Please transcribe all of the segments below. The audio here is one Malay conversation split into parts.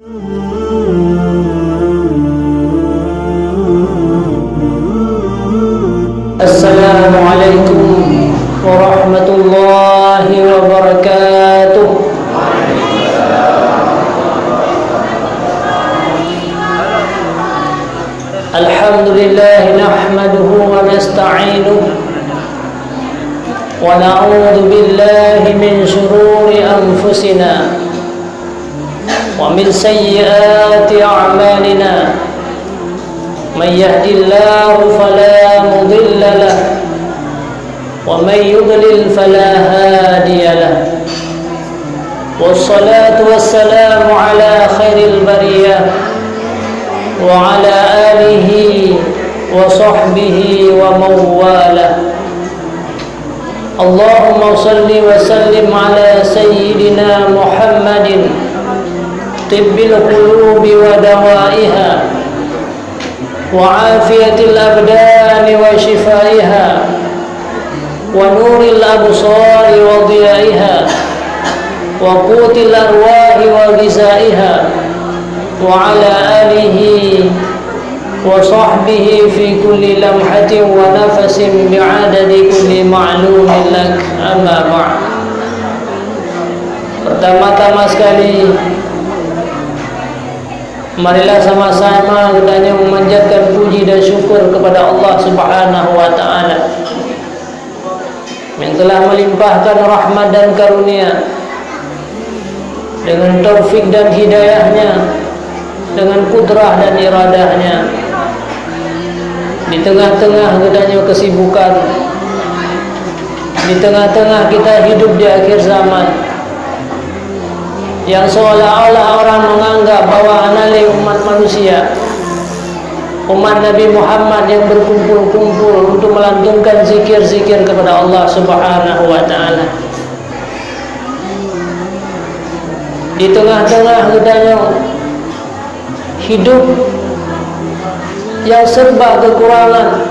Assalamualaikum warahmatullahi wabarakatuh. Alhamdulillah nahmaduhu wa nasta'inuhu wa na'udzu billahi min shururi anfusina wa min sayyiati a'malina. Man yahdihillahu fala mudilla lahu wa man yudlil fala hadiya lahu. Wassalatu wassalamu ala khairil bariyah wa ala alihi wa sahbihi wa mawalah. Allahumma salli wa sallim ala sayyidina Muhammadin tibbil qulubi wa dawaiha wa afiyatil abdani wa shifaiha wa nuril absari wa dhiyaiha wa qutil arwahi wa ghizaiha wa ala alihi wa sahbihi fi kulli lamhatin wa nafasin bi'adadi kulli ma'lumin lak, amma ba'd. Pertama-tama sekali, marilah sama-sama kita memanjatkan puji dan syukur kepada Allah Subhanahu wa taala yang telah melimpahkan rahmat dan karunia dengan taufik dan hidayahnya, dengan kudrah dan iradahnya. Di tengah-tengah kita kesibukan, di tengah-tengah kita hidup di akhir zaman, yang seolah-olah orang menganggap bahwa anale umat manusia, umat Nabi Muhammad yang berkumpul-kumpul untuk melantunkan zikir-zikir kepada Allah Subhanahu wa taala. Di tengah-tengah kita hidup yang serba kekurangan,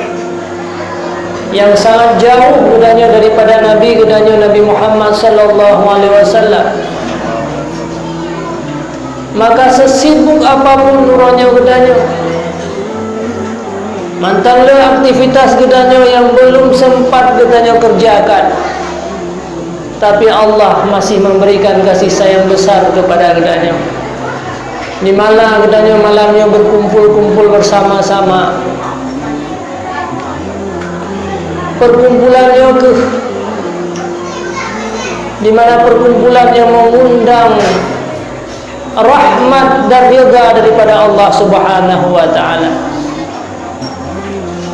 yang sangat jauh bedanya daripada Nabi Muhammad sallallahu alaihi wasallam. Maka sesibuk apapun nuranya gedanya, mantanglah aktivitas gedanya yang belum sempat gedanya kerjakan, tapi Allah masih memberikan kasih sayang besar kepada gedanya. Di mana gedanya malamnya berkumpul-kumpul bersama-sama, perkumpulannya di mana perkumpulannya mengundang rahmat dan ridha daripada Allah Subhanahu wa taala.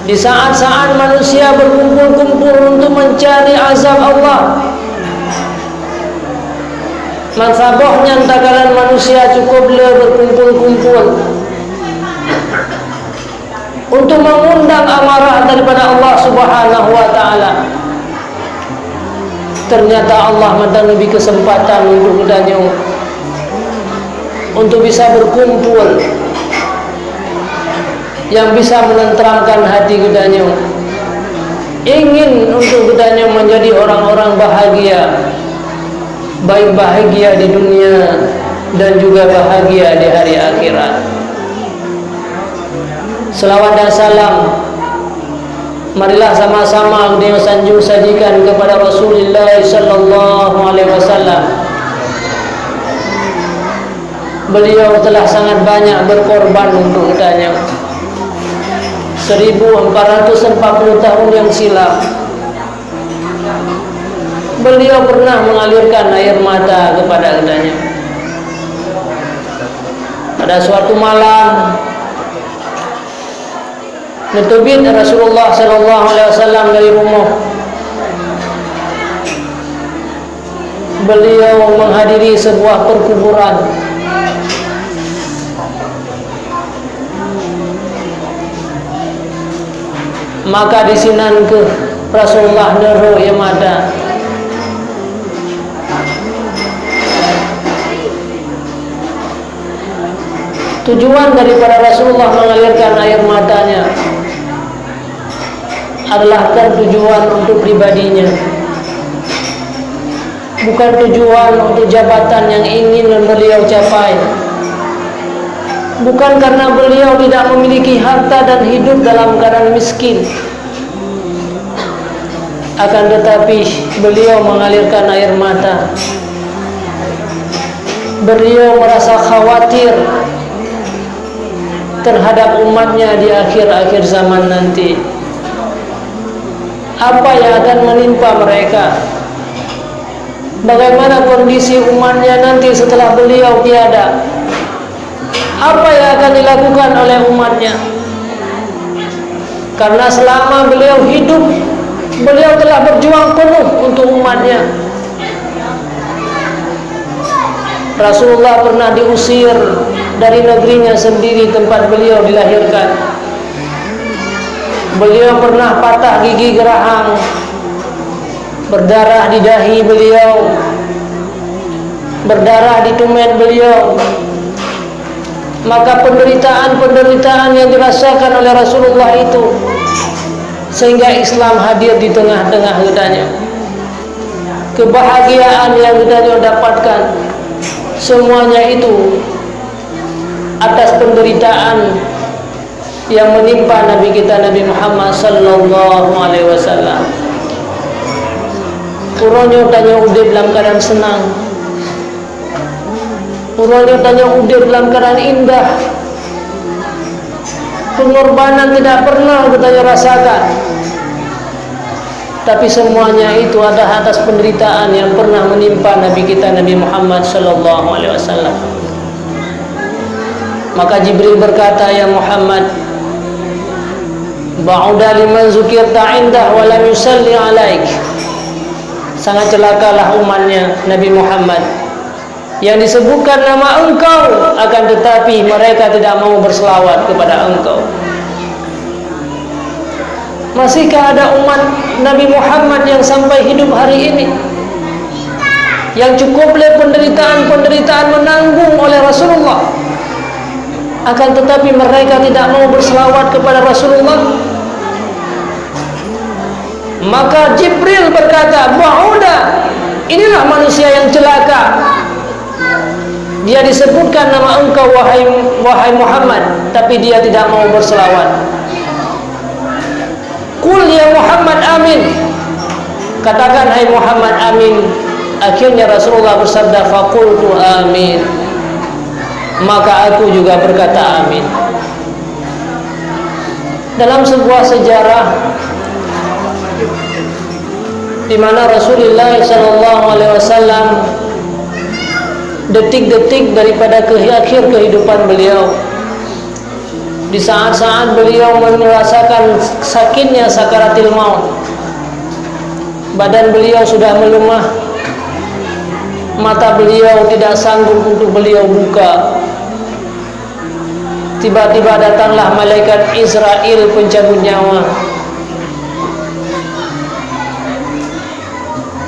Di saat-saat manusia berkumpul-kumpul untuk mencari azab Allah, manfaatnya entah manusia cukuplah berkumpul-kumpul untuk mengundang amarah daripada Allah Subhanahu wa taala. Ternyata Allah memberi kesempatan untuk kita untuk bisa berkumpul, yang bisa menenteramkan hati kita, ingin untuk kita menjadi orang-orang bahagia, baik bahagia di dunia dan juga bahagia di hari akhirat. Selawat dan salam marilah sama-sama kita sanjung sajikan kepada Rasulullah sallallahu alaihi wasallam. Beliau telah sangat banyak berkorban untuk kita. 1440 tahun yang silam beliau pernah mengalirkan air mata kepada kita. Pada suatu malam, netubin Rasulullah sallallahu alaihi wasallam dari rumah, beliau menghadiri sebuah perkuburan. Maka disinan ke Rasulullah nero yang ada. Tujuan daripada Rasulullah mengalirkan air matanya adalah tujuan untuk pribadinya, bukan tujuan untuk jabatan yang ingin beliau capai, bukan karena beliau tidak memiliki harta dan hidup dalam keadaan miskin, akan tetapi beliau mengalirkan air mata. Beliau merasa khawatir terhadap umatnya di akhir-akhir zaman nanti. Apa yang akan menimpa mereka? Bagaimana kondisi umatnya nanti setelah beliau tiada? Apa yang akan dilakukan oleh umatnya? Karena selama beliau hidup, beliau telah berjuang penuh untuk umatnya. Rasulullah pernah diusir dari negerinya sendiri tempat beliau dilahirkan. Beliau pernah patah gigi geraham, berdarah di dahi beliau, berdarah di tumit beliau. Maka penderitaan-penderitaan yang dirasakan oleh Rasulullah itu, sehingga Islam hadir di tengah-tengah gedanya. Kebahagiaan yang gedanya dapatkan, semuanya itu atas penderitaan yang menimpa Nabi kita Nabi Muhammad sallallahu alaihi wasallam. Uronyo tanya udip dalam keadaan senang, uronyo tanya udip dalam keadaan indah. Pengorbanan tidak pernah kita rasakan, tapi semuanya itu ada atas penderitaan yang pernah menimpa Nabi kita Nabi Muhammad sallallahu alaihi wasallam. Maka Jibril berkata, ya Muhammad, ba'uda liman zukirta indah wa lam yusalli alaik. Sangat celakalah umatnya Nabi Muhammad yang disebutkan nama engkau, akan tetapi mereka tidak mau berselawat kepada engkau. Masihkah ada umat Nabi Muhammad yang sampai hidup hari ini yang cukup oleh penderitaan-penderitaan menanggung oleh Rasulullah, akan tetapi mereka tidak mau berselawat kepada Rasulullah? Maka Jibril berkata, ba'uda, inilah manusia yang celaka. Dia disebutkan nama engkau wahai Muhammad, tapi dia tidak mau berselawat. Qul ya Muhammad amin, katakan hai Muhammad amin. Akhirnya Rasulullah bersabda, faqultu amin, maka aku juga berkata amin. Dalam sebuah sejarah di mana Rasulullah SAW detik-detik daripada akhir kehidupan beliau, di saat-saat beliau merasakan sakitnya sakaratil maut, badan beliau sudah melemah, mata beliau tidak sanggup untuk beliau buka. Tiba-tiba datanglah malaikat Israel pencabut nyawa,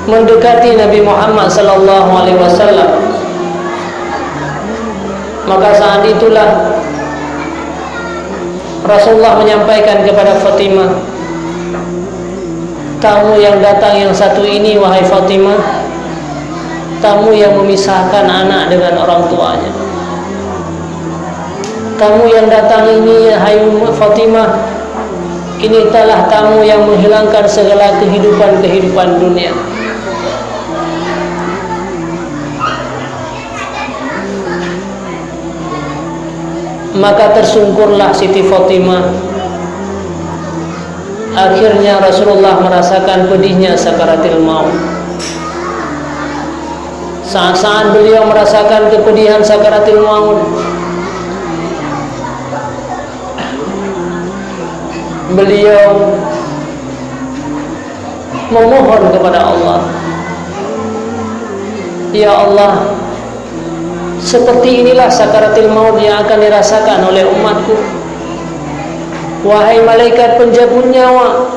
mendekati Nabi Muhammad sallallahu alaihi wasallam. Maka saat itulah Rasulullah menyampaikan kepada Fatimah, tamu yang datang yang satu ini wahai Fatimah, tamu yang memisahkan anak dengan orang tuanya. Tamu yang datang ini hai Fatimah, ini telah tamu yang menghilangkan segala kehidupan dunia. Maka tersungkurlah Siti Fatimah. Akhirnya Rasulullah merasakan pedihnya sakaratil maut. Saat-saat beliau merasakan kepedihan sakaratil maut, beliau memohon kepada Allah, ya Allah, seperti inilah sakaratil maut yang akan dirasakan oleh umatku. Wahai malaikat penjabut nyawa,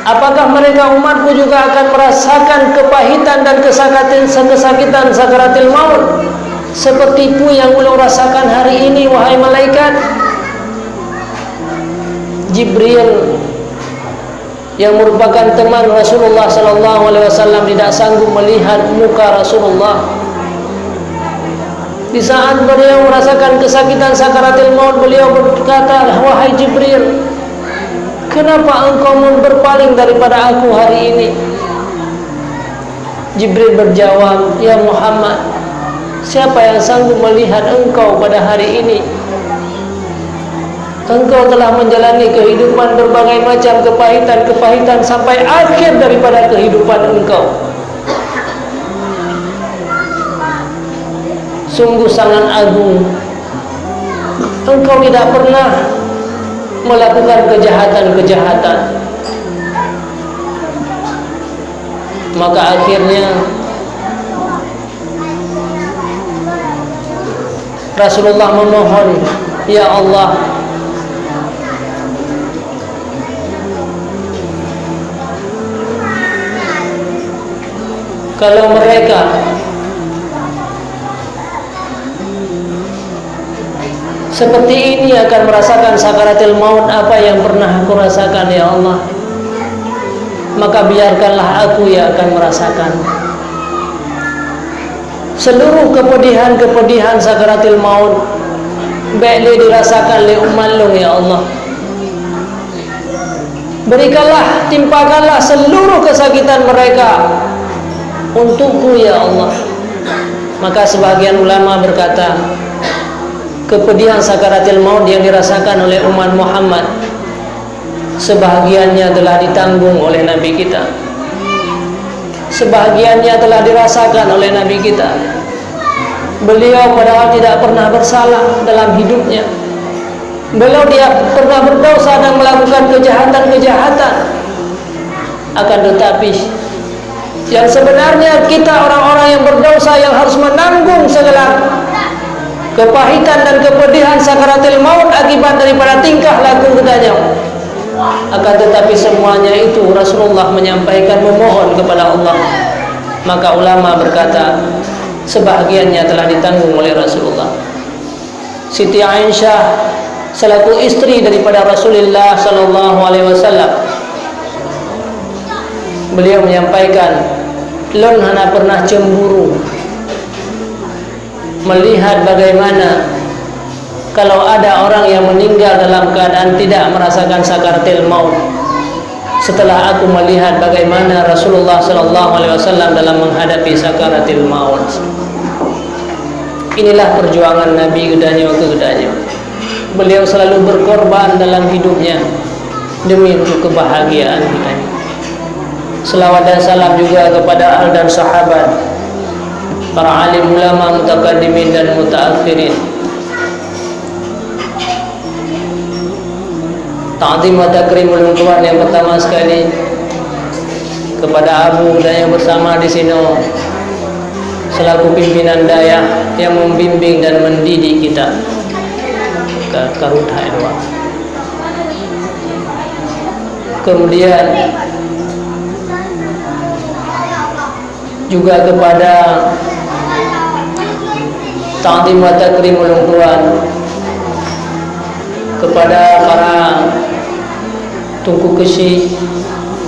apakah mereka umatku juga akan merasakan kepahitan dan kesakitan sakaratil maut seperti itu yang beliau rasakan hari ini, wahai malaikat? Jibril yang merupakan teman Rasulullah sallallahu alaihi wasallam tidak sanggup melihat muka Rasulullah. Di saat beliau merasakan kesakitan sakaratil maut, beliau berkata, wahai Jibril, kenapa engkau berpaling daripada aku hari ini? Jibril berjawab, ya Muhammad, siapa yang sanggup melihat engkau pada hari ini? Engkau telah menjalani kehidupan berbagai macam kepahitan sampai akhir daripada kehidupan engkau. Sungguh sangat agung. Engkau tidak pernah melakukan kejahatan. Maka akhirnya Rasulullah memohon, ya Allah, kalau mereka seperti ini akan merasakan sakaratil maut apa yang pernah aku rasakan, ya Allah, maka biarkanlah aku yang akan merasakan seluruh kepedihan sakaratil maut, baik dirasakan oleh umat long, ya Allah. Berikanlah, timpakanlah seluruh kesakitan mereka untukku, ya Allah. Maka sebagian ulama berkata, kepedihan sakaratil maut yang dirasakan oleh umat Muhammad sebahagiannya telah ditanggung oleh Nabi kita, sebahagiannya telah dirasakan oleh Nabi kita. Beliau padahal tidak pernah bersalah dalam hidupnya. Beliau tidak pernah berdosa dan melakukan kejahatan. Akan tetapi yang sebenarnya kita orang-orang yang berdosa yang harus menanggung segala kepahitan dan kepedihan sakaratil maut akibat daripada tingkah laku kitanya. Akan tetapi semuanya itu Rasulullah menyampaikan, memohon kepada Allah. Maka ulama berkata, sebahagiannya telah ditanggung oleh Rasulullah. Siti Aisyah selaku istri daripada Rasulullah sallallahu alaihi wasallam, beliau menyampaikan, lon hana pernah cemburu melihat bagaimana kalau ada orang yang meninggal dalam keadaan tidak merasakan sakaratil maut, setelah aku melihat bagaimana Rasulullah sallallahu alaihi wasallam dalam menghadapi sakaratil maut. Inilah perjuangan Nabi kedanyo. Beliau selalu berkorban dalam hidupnya demi untuk kebahagiaan kita. Selawat dan salam juga kepada ahli dan sahabat, para alim ulama mutaqaddimin dan mutaakhirin. Ta'zim wa takrim ulumuan yang pertama sekali kepada Abu dan yang bersama di sini selaku pimpinan daya yang membimbing dan mendidik kita ke Karudha Edwa. Kemudian juga kepada ta'zim wa takrim ulumuan kepada para tungku kesi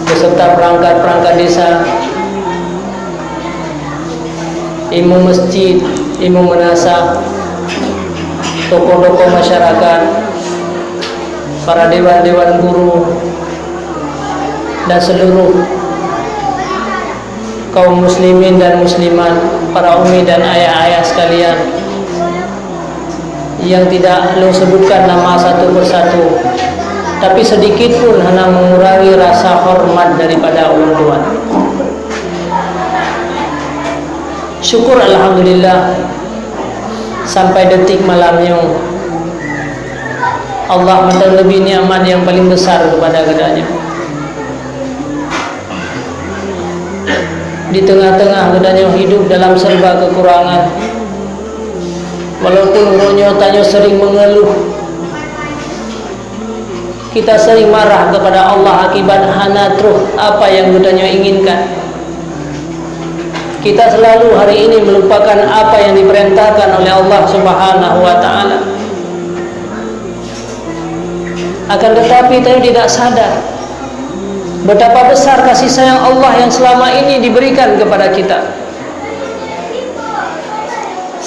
beserta perangkat-perangkat desa, imam masjid, imam manasa, tokoh-tokoh masyarakat, para dewan-dewan guru, dan seluruh kaum muslimin dan muslimat, para umi dan ayah-ayah sekalian yang tidak lo sebutkan nama satu persatu, tapi sedikit pun hanya mengurangi rasa hormat daripada orang tua. Syukur alhamdulillah sampai detik malamnya Allah mendatang lebih nikmat yang paling besar kepada kedanya. Di tengah-tengah kedanya hidup dalam serba kekurangan, walaupun ronyo tanya sering mengeluh, kita sering marah kepada Allah akibat hana truh apa yang kedanya inginkan. Kita selalu hari ini melupakan apa yang diperintahkan oleh Allah Subhanahu wa taala. Akan tetapi kita tidak sadar betapa besar kasih sayang Allah yang selama ini diberikan kepada kita.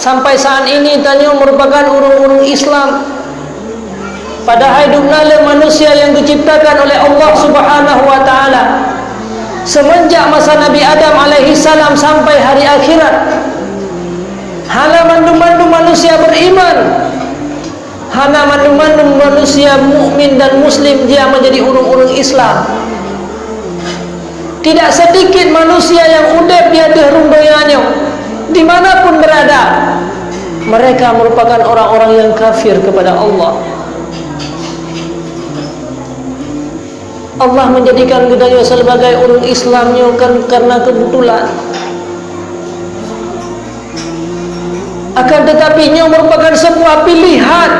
sampai saat ini tanya merupakan urung-urung Islam. Padahal hidupnya manusia yang diciptakan oleh Allah Subhanahu wa taala semenjak masa Nabi Adam alaihi salam sampai hari akhirat. Hana mandu-mandu manusia beriman, hana mandu-mandu manusia mukmin dan muslim dia menjadi urung-urung Islam. Tidak sedikit manusia yang udep di atas rundoyannya dimanapun berada, mereka merupakan orang-orang yang kafir kepada Allah. Allah menjadikan kita sebagai urung Islamnya karena kebetulan. Akan tetapi ini merupakan sebuah pilihan.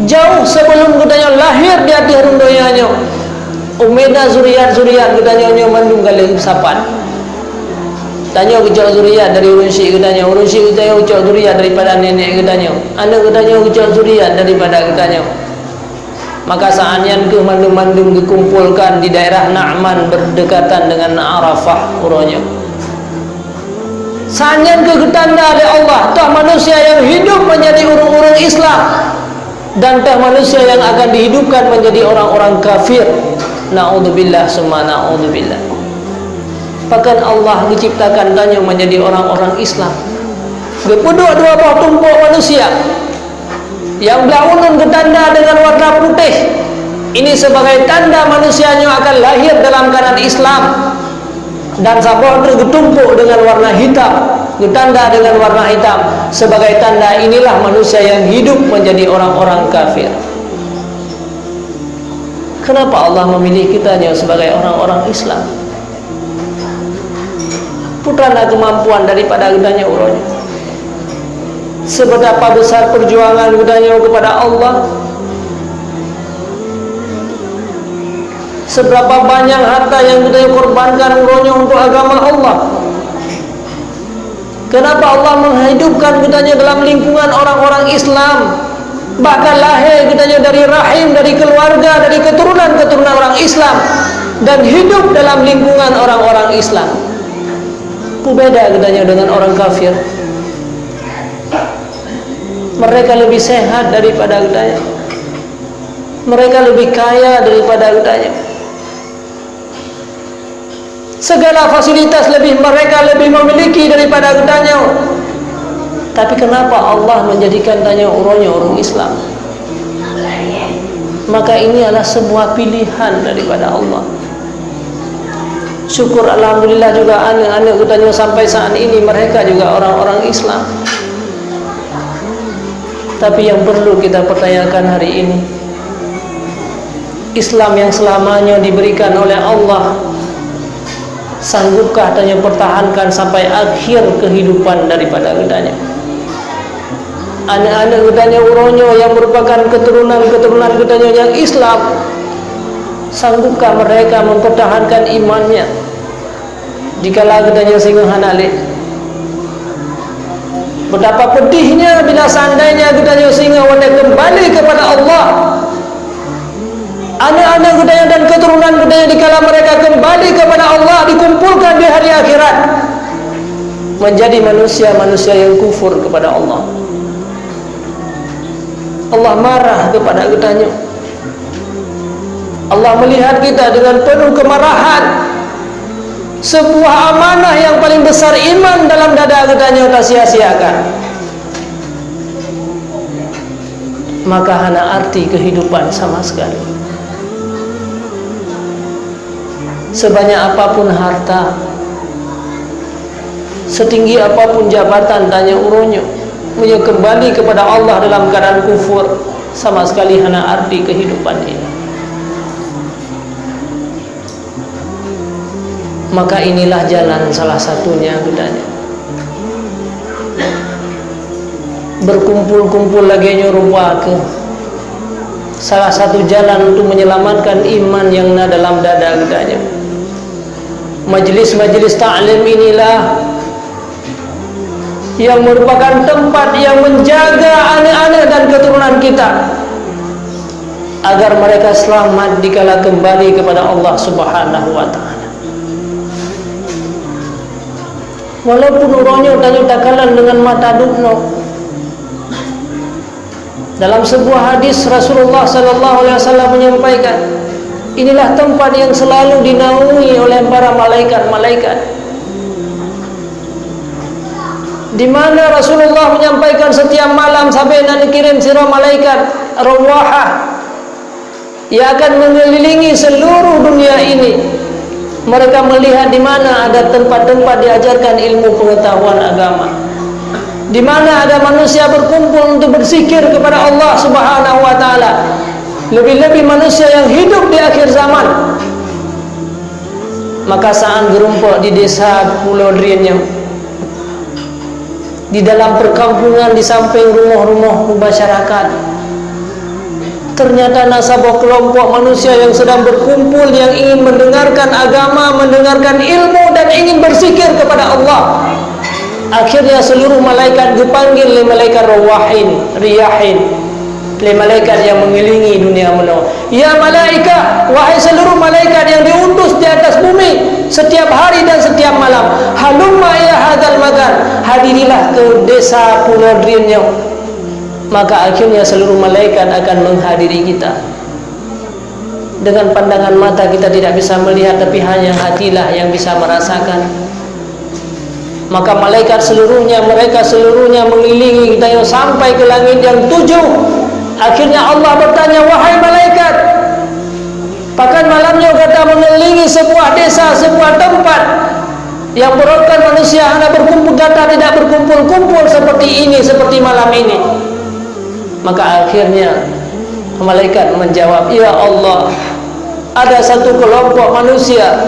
Jauh sebelum kita lahir di hati rundoyannya, umeda zuriat-zuriat kita mandung kali sapan. Tanya kecak zuriat dari urun syik katanya, urun syik katanya kecak zuriat daripada nenek katanya, anak katanya kecak zuriat daripada katanya. Maka saatnya ke mandung-mandung dikumpulkan di daerah Na'man berdekatan dengan Arafah urunnya. Saatnya ke ketanda oleh Allah, tah manusia yang hidup menjadi urung-urung Islam dan tah manusia yang akan dihidupkan menjadi orang-orang kafir. Na'udzubillah summa na'udzubillah. Bahkan Allah diciptakan tanya menjadi orang-orang Islam. Gepuduk dua buah tumpuk manusia yang berunun ketanda dengan warna putih. Ini sebagai tanda manusianya akan lahir dalam keadaan Islam. Dan sabah tergetumpuk dengan warna hitam, ketanda dengan warna hitam sebagai tanda inilah manusia yang hidup menjadi orang-orang kafir. Kenapa Allah memilih kitanya sebagai orang-orang Islam? Putrana kemampuan daripada kitanya urutnya. Seberapa besar perjuangan kitanya kepada Allah, seberapa banyak harta yang kita korbankan urutnya untuk agama Allah. Kenapa Allah menghidupkan kitanya dalam lingkungan orang-orang Islam, bahkan lahir kitanya dari rahim, dari keluarga, dari keturunan-keturunan orang Islam, dan hidup dalam lingkungan orang-orang Islam. Beda kitanya dengan orang kafir. Mereka lebih sehat daripada kitanya, mereka lebih kaya daripada kitanya, segala fasilitas mereka lebih memiliki daripada kitanya. Tapi kenapa Allah menjadikan tanya urungnya urung Islam? Maka ini adalah sebuah pilihan daripada Allah. Syukur alhamdulillah juga anak-anak kitanya sampai saat ini mereka juga orang-orang Islam. Tapi yang perlu kita pertanyakan hari ini, Islam yang selamanya diberikan oleh Allah, sanggupkah tanya pertahankan sampai akhir kehidupan daripada kitanya? Anak-anak kitanya uronyo yang merupakan keturunan-keturunan kitanya yang Islam, sanggupkah mereka mempertahankan imannya jikalau kitanya singgah hanalik? Betapa pedihnya bila seandainya kitanya singgah wanda kembali kepada Allah, anak-anak kitanya dan keturunan kitanya dikala mereka kembali kepada Allah, dikumpulkan di hari akhirat menjadi manusia-manusia yang kufur kepada Allah. Allah marah kepada kitanya. Allah melihat kita dengan penuh kemarahan. Sebuah amanah yang paling besar iman dalam dada kitanya tak sia-siakan. Maka hana arti kehidupan sama sekali. Sebanyak apapun harta, setinggi apapun jabatan tanya urunnya, ia kembali kepada Allah dalam keadaan kufur, sama sekali hana arti kehidupan ini. Maka inilah jalan salah satunya gedanya. Berkumpul-kumpul lagi nyorupa ke salah satu jalan untuk menyelamatkan iman yang ada dalam dada gedanya. Majlis-majlis ta'lim inilah yang merupakan tempat yang menjaga anak-anak dan keturunan kita agar mereka selamat dikala kembali kepada Allah Subhanahu wa ta'ala. walaupun uronyo tanyo takalan dengan mata dukno. Dalam sebuah hadis Rasulullah sallallahu alaihi wasallam menyampaikan, inilah tempat yang selalu dinaungi oleh para malaikat-malaikat, di mana Rasulullah menyampaikan setiap malam sampai nanti kirim sirah malaikat rawahah yang akan mengelilingi seluruh dunia ini. Mereka melihat di mana ada tempat-tempat diajarkan ilmu pengetahuan agama, di mana ada manusia berkumpul untuk berzikir kepada Allah Subhanahu wa taala. Lebih-lebih manusia yang hidup di akhir zaman. Maka saat gerumpuk di desa Pulau Drienyo, di dalam perkampungan di samping rumah-rumah masyarakat, ternyata nasabah kelompok manusia yang sedang berkumpul, yang ingin mendengarkan agama, mendengarkan ilmu, dan ingin berzikir kepada Allah. Akhirnya seluruh malaikat dipanggil oleh malaikat riyahin, oleh malaikat yang mengelilingi dunia menawa. Ya malaikat, wahai seluruh malaikat yang diutus di atas bumi setiap hari dan setiap malam, halumma ila hadzal makan, hadirilah ke desa Pulau Drienyo. Maka akhirnya seluruh malaikat akan menghadiri kita. Dengan pandangan mata kita tidak bisa melihat, tapi hanya hatilah yang bisa merasakan. Maka malaikat seluruhnya, mereka seluruhnya mengelilingi kita sampai ke langit yang 7. Akhirnya Allah bertanya, wahai malaikat, bahkan malamnya kata mengelilingi sebuah desa, sebuah tempat yang berorkan manusia hanya berkumpul, kata tidak berkumpul-kumpul seperti ini, seperti malam ini. Maka akhirnya malaikat menjawab, ya Allah, ada satu kelompok manusia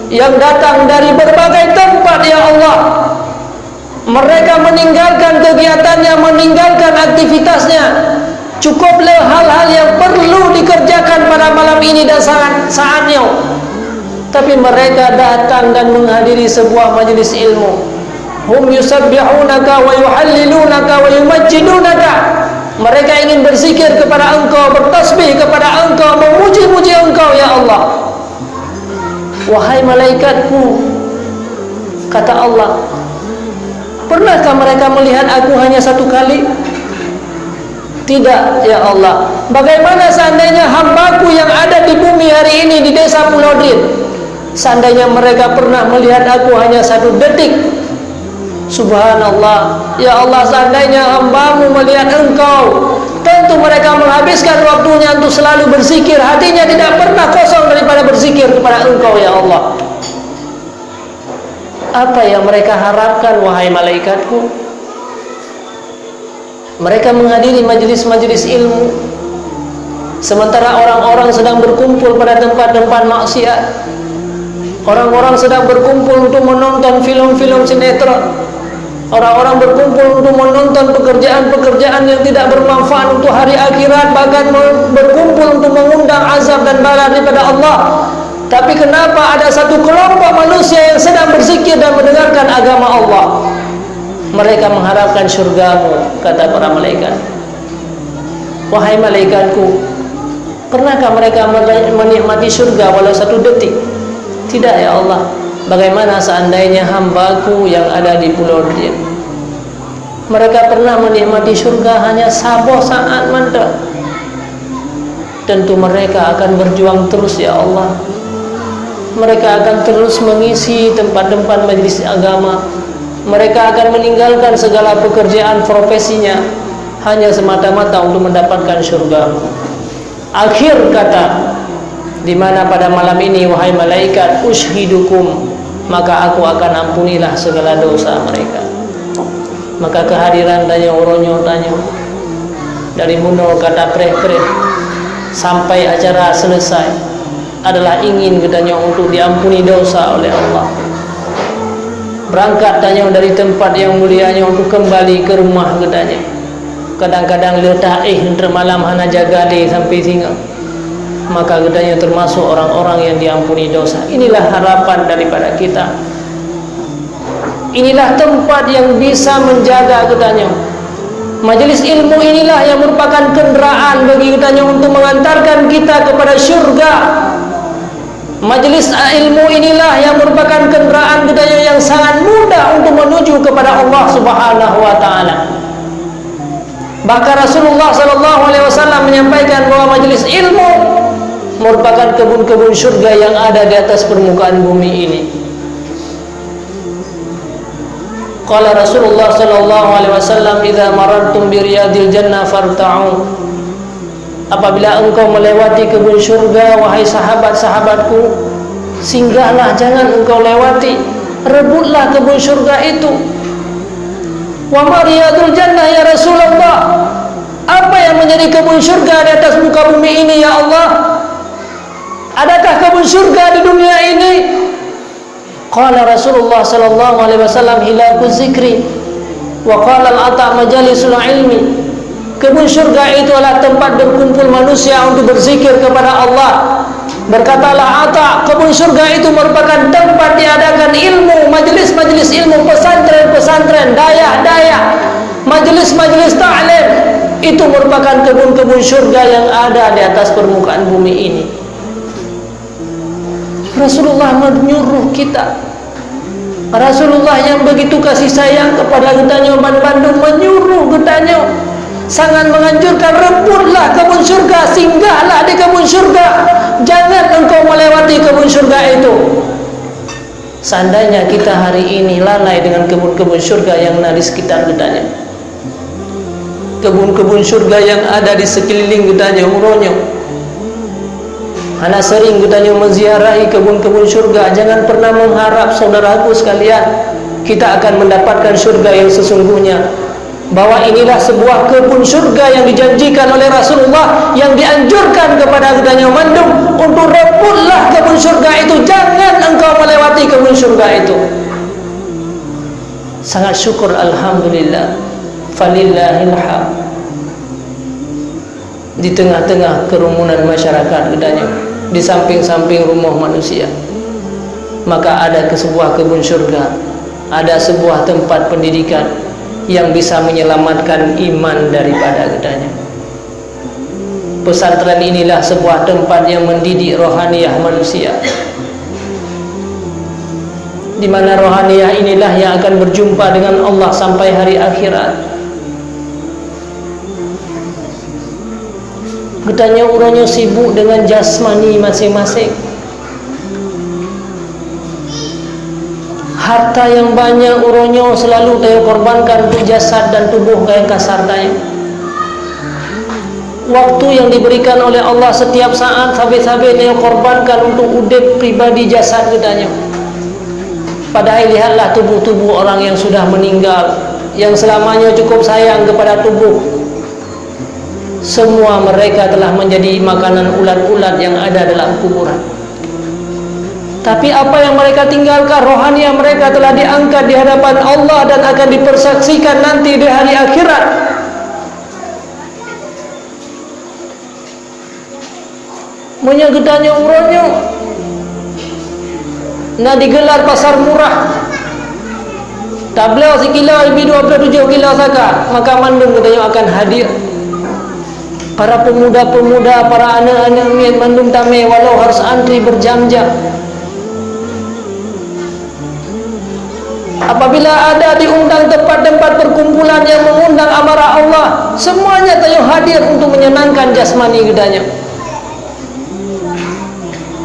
yang datang dari berbagai tempat, ya Allah. Mereka meninggalkan kegiatannya, meninggalkan aktivitasnya. Cukuplah hal-hal yang perlu dikerjakan pada malam ini dan saatnya. Tapi mereka datang dan menghadiri sebuah majelis ilmu. Hum yusabbihunaka wa yuhallilunaka wa yumajjidunaka. Mereka ingin berzikir kepada Engkau, bertasbih kepada Engkau, memuji-muji Engkau, ya Allah. Wahai malaikatku, kata Allah, pernahkah mereka melihat aku hanya satu kali? Tidak, ya Allah. Bagaimana seandainya hambaku yang ada di bumi hari ini di desa Pulau Drin, seandainya mereka pernah melihat aku hanya 1 detik? Subhanallah, ya Allah, seandainya hambamu melihat Engkau, tentu mereka menghabiskan waktunya untuk selalu berzikir. Hatinya tidak pernah kosong daripada berzikir kepada Engkau, ya Allah. Apa yang mereka harapkan, wahai malaikatku? Mereka menghadiri majelis-majelis ilmu, sementara orang-orang sedang berkumpul pada tempat-tempat maksiat. Orang-orang sedang berkumpul untuk menonton film-film sinetron. Orang-orang berkumpul untuk menonton pekerjaan-pekerjaan yang tidak bermanfaat untuk hari akhirat, bahkan berkumpul untuk mengundang azab dan bala daripada Allah. Tapi kenapa ada satu kelompok manusia yang sedang berzikir dan mendengarkan agama Allah? Mereka mengharapkan syurgamu, kata para malaikat. Wahai malaikatku, pernahkah mereka menikmati syurga walau 1 detik? Tidak, ya Allah. Bagaimana seandainya hambaku yang ada di Pulau Drin, mereka pernah menikmati syurga hanya saboh saat mantap. Tentu mereka akan berjuang terus, ya Allah. Mereka akan terus mengisi tempat-tempat majelis agama. Mereka akan meninggalkan segala pekerjaan profesinya hanya semata-mata untuk mendapatkan syurga. Akhir kata, di mana pada malam ini, wahai malaikat, ushidukum, maka aku akan ampunilah segala dosa mereka. Maka kehadiran tanya uronyo tanya dari muno kata preh-preh sampai acara selesai adalah ingin katanya untuk diampuni dosa oleh Allah. Berangkat tanya dari tempat yang mulianya untuk kembali ke rumah katanya. Kadang-kadang letak malam hana jaga deh sampai singa. Maka katanya termasuk orang-orang yang diampuni dosa. Inilah harapan daripada kita. Inilah tempat yang bisa menjaga katanya. Majelis ilmu inilah yang merupakan kendaraan bagi katanya untuk mengantarkan kita kepada syurga. Majlis ilmu inilah yang merupakan kenderaan budaya yang sangat mudah untuk menuju kepada Allah Subhanahu wa taala. Bahkan Rasulullah sallallahu alaihi wasallam menyampaikan bahawa majlis ilmu merupakan kebun-kebun syurga yang ada di atas permukaan bumi ini. Qala Rasulullah sallallahu alaihi wasallam, "Idza marartum bi riyadil jannah farta'u." Apabila engkau melewati kebun syurga, wahai sahabat-sahabatku, singgahlah, jangan engkau lewati, rebutlah kebun syurga itu. Wa ma riyadul jannah ya Rasulullah? Apa yang menjadi kebun syurga di atas muka bumi ini ya Allah? Adakah kebun syurga di dunia ini? Qala Rasulullah sallallahu alaihi wasallam, "Hilakuz zikri." Wa qala al-ata' majalisul ilmi. Kebun syurga itu adalah tempat berkumpul manusia untuk berzikir kepada Allah. Berkatalah Ata, kebun syurga itu merupakan tempat diadakan ilmu, majlis-majlis ilmu, pesantren-pesantren, daya-daya, majlis-majlis ta'lim. Itu merupakan kebun-kebun syurga yang ada di atas permukaan bumi ini. Rasulullah menyuruh kita, Rasulullah yang begitu kasih sayang kepada Getanyo Bandung menyuruh Getanyo, sangat menganjurkan, rebutlah kebun syurga, singgahlah di kebun syurga, jangan engkau melewati kebun syurga itu. Seandainya kita hari ini lalai dengan kebun-kebun syurga yang ada di sekitar Getanyo, kebun-kebun syurga yang ada di sekeliling Getanyo, uronyo, anak sering Getanyo menziarahi kebun-kebun syurga. Jangan pernah mengharap saudaraku sekalian kita akan mendapatkan syurga yang sesungguhnya, bahwa inilah sebuah kebun syurga yang dijanjikan oleh Rasulullah, yang dianjurkan kepada Getanyo Bandung untuk rebutlah kebun syurga itu, jangan engkau melewati kebun syurga itu. Sangat syukur, alhamdulillah, falillahil hamd. Di tengah-tengah kerumunan masyarakat Getanyo, di samping-samping rumah manusia, maka ada sebuah kebun syurga, ada sebuah tempat pendidikan yang bisa menyelamatkan iman daripada Getanyo. Pesantren inilah sebuah tempat yang mendidik rohaniah manusia, di mana rohaniah inilah yang akan berjumpa dengan Allah sampai hari akhirat. Getanyo uronyo sibuk dengan jasmani masing-masing, harta yang banyak uronyo selalu tayo korbankan untuk jasad dan tubuh yang kasar tayo. Waktu yang diberikan oleh Allah setiap saat sabe-sabe tayo korbankan untuk udip pribadi jasad Getanyo. Padahal lihatlah tubuh-tubuh orang yang sudah meninggal, yang selamanya cukup sayang kepada tubuh. Semua mereka telah menjadi makanan ulat-ulat yang ada dalam kuburan. Tapi apa yang mereka tinggalkan, rohaniah mereka telah diangkat di hadapan Allah dan akan dipersaksikan nanti di hari akhirat. Punya Getanyo uronyo nak digelar pasar murah, tablau sekilo lebih 27 kilo saka, maka Bandung Getanyo akan hadir. Para pemuda-pemuda, para anak-anak mian Bandung Tame, walau harus antri berjam-jam. Apabila ada diundang tempat-tempat perkumpulan yang mengundang amarah Allah, semuanya tayo hadir untuk menyenangkan jasmani Getanyo.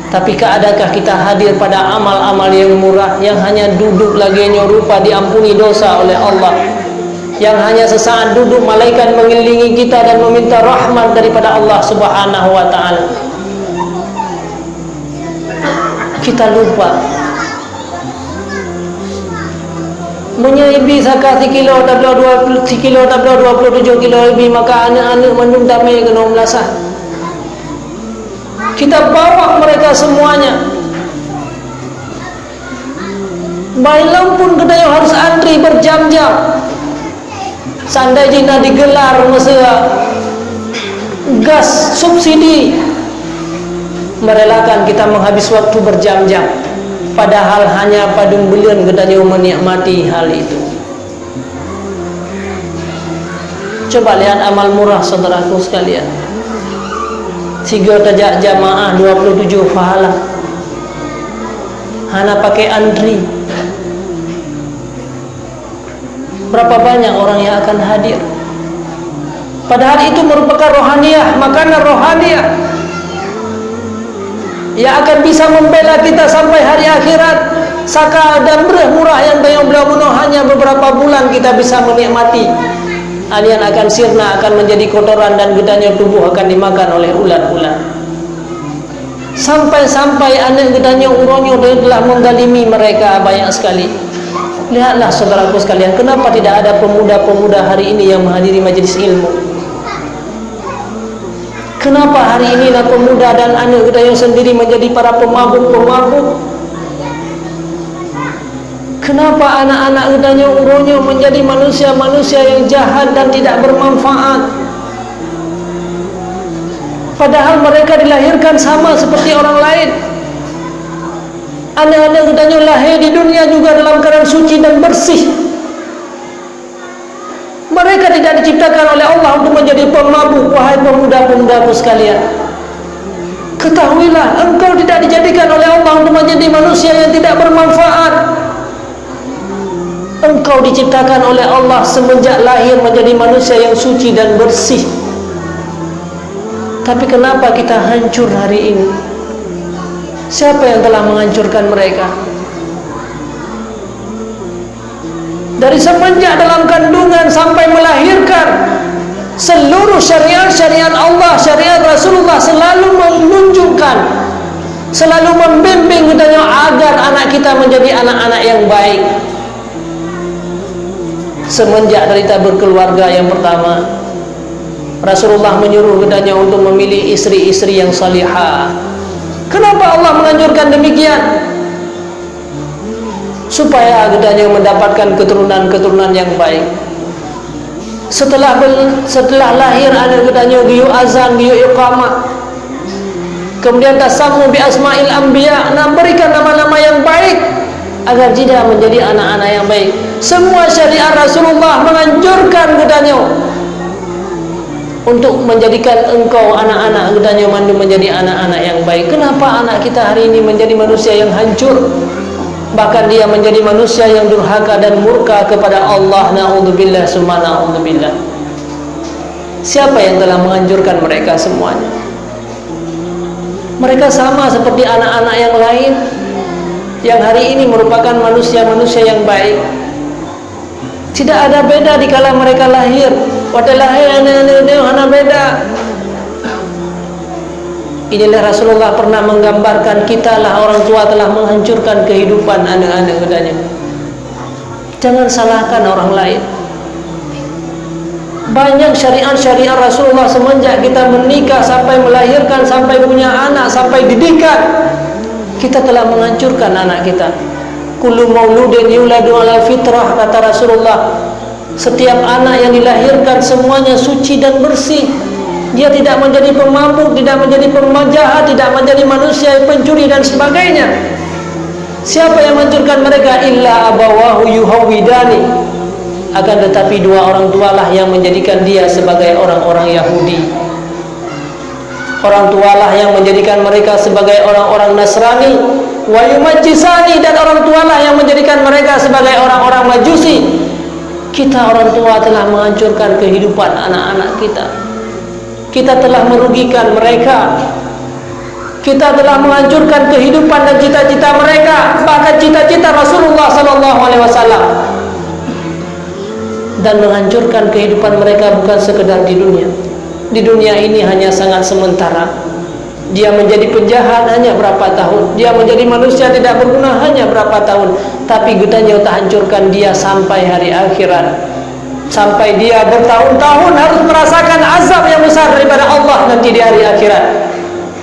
Tapi adakah kita hadir pada amal-amal yang murah, yang hanya duduk lagi rupa diampuni dosa oleh Allah, yang hanya sesaat duduk malaikat mengelilingi kita dan meminta rahmat daripada Allah Subhanahu wa taala? Kita lupa. Menyaibi saka sikilo tablo 20 kilo tablo 27 kilo lebih, maka anak-anak Bandung Damai kena melasah. Kita bawa mereka semuanya. Bailam pun Getanyo harus antri berjam-jam. Seandainya digelar masa gas subsidi, merelakan kita menghabis waktu berjam-jam, padahal hanya padung bulan Getanyo menikmati hal itu. Coba lihat amal murah saudaraku sekalian. 3 tajak jamaah 27 pahala. hana pakai antri. Berapa banyak orang yang akan hadir? Padahal itu merupakan rohaniyah, makanan rohaniyah yang akan bisa membela kita sampai hari akhirat. Saka dan berah murah yang tayang belah hanya beberapa bulan kita bisa menikmati. Alian akan sirna, akan menjadi kotoran dan gedanya tubuh akan dimakan oleh ulat-ulat. Sampai-sampai anak gedanya uronyo telah mendalimi mereka banyak sekali. Lihatlah saudaraku sekalian, kenapa tidak ada pemuda-pemuda hari ini yang menghadiri majelis ilmu? Kenapa hari ini pemuda dan anak gedanya sendiri menjadi para pemabuk-pemabuk? Kenapa anak-anak gedanya uronyo menjadi manusia-manusia yang jahat dan tidak bermanfaat? Padahal mereka dilahirkan sama seperti orang lain. Anak-anak gedanya lahir di dunia juga dalam keadaan suci dan bersih. Mereka tidak diciptakan oleh Allah untuk menjadi pemabuk. Wahai pemuda-pemudaku sekalian, ketahuilah engkau tidak dijadikan oleh Allah untuk menjadi manusia yang tidak bermanfaat. Engkau diciptakan oleh Allah semenjak lahir menjadi manusia yang suci dan bersih. Tapi kenapa kita hancur hari ini? Siapa yang telah menghancurkan mereka? Dari semenjak dalam kandungan sampai melahirkan, seluruh syariat Allah, syariat Rasulullah selalu menunjukkan, selalu membimbing kita agar anak kita menjadi anak-anak yang baik. Semenjak dari berkeluarga yang pertama, Rasulullah menyuruh gedanya untuk memilih istri-istri yang salihah. Kenapa Allah menganjurkan demikian? Supaya gedanya mendapatkan keturunan-keturunan yang baik. Setelah lahir anak gedanya giyu azan, giyu iqamah. Kemudian tasammu bi asma'il anbiya, berikan nama-nama yang baik agar dia menjadi anak-anak yang baik. Semua syariat Rasulullah menganjurkan gedanya untuk menjadikan engkau anak-anak gedanya menjadi anak-anak yang baik. Kenapa anak kita hari ini menjadi manusia yang hancur? Bahkan dia menjadi manusia yang durhaka dan murka kepada Allah. Na'udzubillah summa na'udzubillah. Siapa yang telah menganjurkan mereka semuanya? Mereka sama seperti anak-anak yang lain yang hari ini merupakan manusia-manusia yang baik. Tidak ada beda di kala mereka lahir. Pada lahir anak-anak beda. Inilah Rasulullah pernah menggambarkan, kita lah orang tua telah menghancurkan kehidupan anak-anak mudanya. Jangan salahkan orang lain. Banyak syariat-syariat Rasulullah semenjak kita menikah sampai melahirkan, sampai punya anak, sampai didikan, kita telah menghancurkan anak kita. Kullu mauludin yuladu ala fitrah, kata Rasulullah. Setiap anak yang dilahirkan semuanya suci dan bersih. Dia tidak menjadi pemabuk, tidak menjadi pemajahat, tidak menjadi manusia yang pencuri dan sebagainya. Siapa yang menghancurkan mereka? Illa abawahu yuhawidani. Akan tetapi dua orang tualah yang menjadikan dia sebagai orang-orang Yahudi. Orang tualah yang menjadikan mereka sebagai orang-orang Nasrani, wa yumajjisani, dan orang tualah yang menjadikan mereka sebagai orang-orang Majusi. Kita orang tua telah menghancurkan kehidupan anak-anak kita. Kita telah merugikan mereka. Kita telah menghancurkan kehidupan dan cita-cita mereka, bahkan cita-cita Rasulullah SAW, dan menghancurkan kehidupan mereka bukan sekedar di dunia. Di dunia ini hanya sangat sementara. Dia menjadi penjahat hanya berapa tahun, dia menjadi manusia tidak berguna hanya berapa tahun, tapi gedanya tak hancurkan dia sampai hari akhirat. Sampai dia bertahun-tahun harus merasakan azab yang besar daripada Allah nanti di hari akhirat,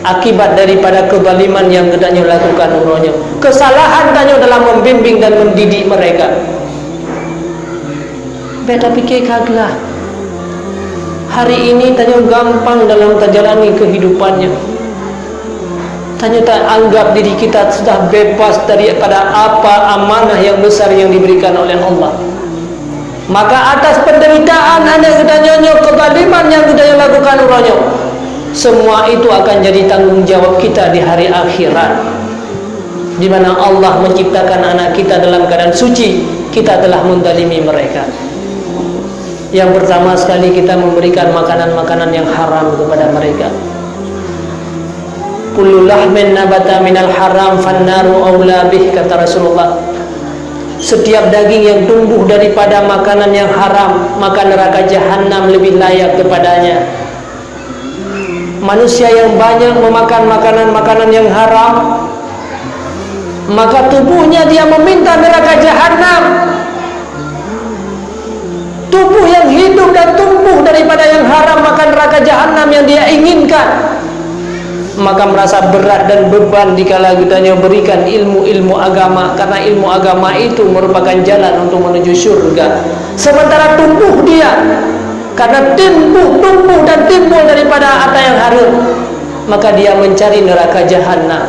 akibat daripada kezaliman yang gedanya lakukan uronya, kesalahan tanya dalam membimbing dan mendidik mereka. Beta pikir kaglah hari ini tanya gampang dalam terjalani kehidupannya. Tanya tak anggap diri kita sudah bebas daripada apa amanah yang besar yang diberikan oleh Allah. Maka atas penderitaan anda gedanya, kezaliman yang gedanya lakukan uronya, semua itu akan jadi tanggung jawab kita di hari akhirat. di mana Allah menciptakan anak kita dalam keadaan suci, kita telah menzalimi mereka. Yang pertama sekali, kita memberikan makanan-makanan yang haram kepada mereka. Kullu lahmin nabata minal haram fannaru aula bih, kata Rasulullah. Setiap daging yang tumbuh daripada makanan yang haram, maka neraka jahanam lebih layak kepadanya. Manusia yang banyak memakan makanan-makanan yang haram, maka tubuhnya dia meminta neraka jahanam. Tubuh yang hidup dan tumbuh daripada yang haram, maka neraka jahanam yang dia inginkan. Maka merasa berat dan beban dikala kitanya berikan ilmu-ilmu agama, karena ilmu agama itu merupakan jalan untuk menuju surga. Sementara tubuh dia, karena tumbuh dan timbul daripada harta yang haram, maka dia mencari neraka jahanam.